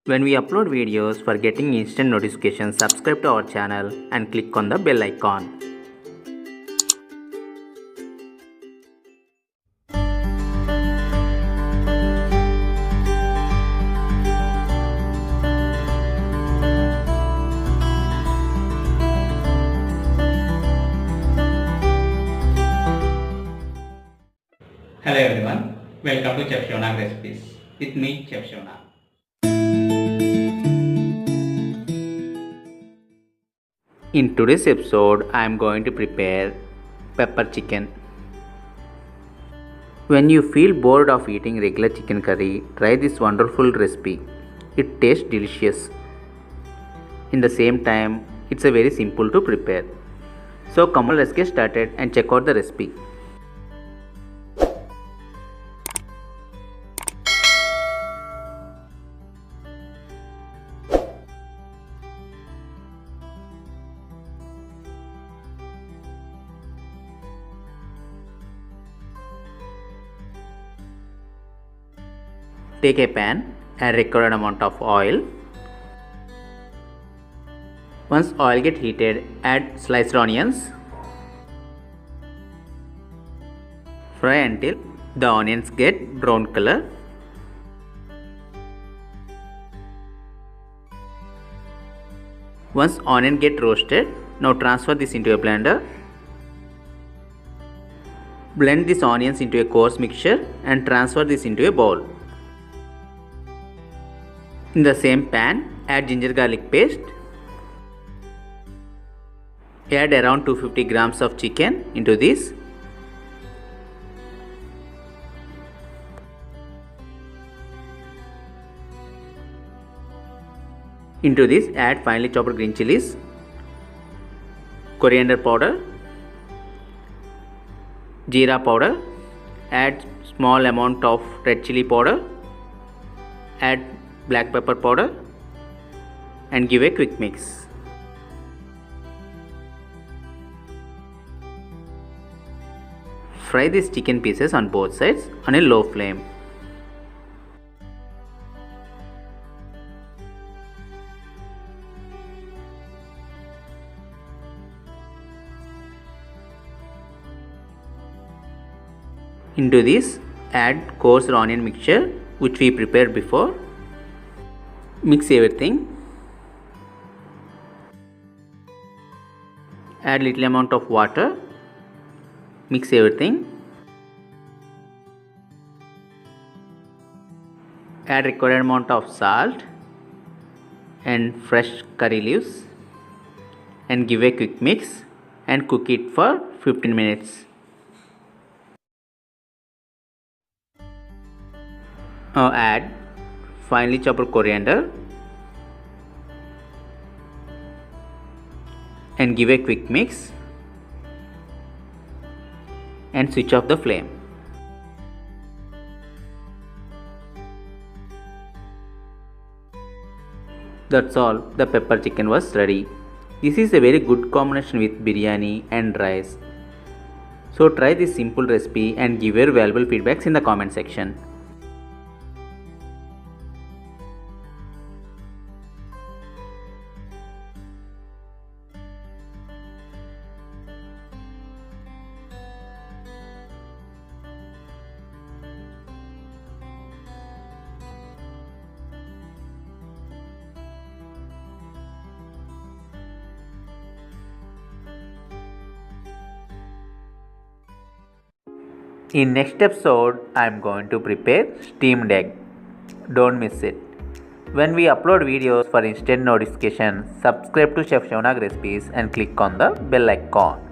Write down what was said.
When we upload videos, for getting instant notifications, subscribe to our channel and click on the bell icon. Hello everyone, welcome to Siva Nag recipes with me Siva Nag. In today's episode, I am going to prepare pepper chicken. When you feel bored of eating regular chicken curry, try this wonderful recipe. It tastes delicious. In the same time, it's a very simple to prepare. So come on, let's get started and check out the recipe. Take a pan, add required amount of oil. Once oil gets heated, add sliced onions. Fry until the onions get brown color. Once onion get roasted, now transfer this into a blender. Blend these onions into a coarse mixture and transfer this into a bowl. In the same pan, add ginger garlic paste. Add around 250 grams of chicken into this. Into this, add finely chopped green chilies, coriander powder, jeera powder. Add small amount of red chili powder. Add black pepper powder and give a quick mix. Fry these chicken pieces on both sides on a low flame. Into this, add coarse onion mixture which we prepared before. Mix everything. Add little amount of water. Mix everything. Add required amount of salt and fresh curry leaves and give a quick mix and cook it for 15 minutes. Now add finely chopped coriander and give a quick mix and switch off the flame. That's all, the pepper chicken was ready. This is a very good combination with biryani and rice. So try this simple recipe and give your valuable feedbacks in the comment section. In next episode, I am going to prepare steamed egg. Don't miss it. When we upload videos for instant notification, subscribe to Chef Siva Nag recipes and click on the bell icon.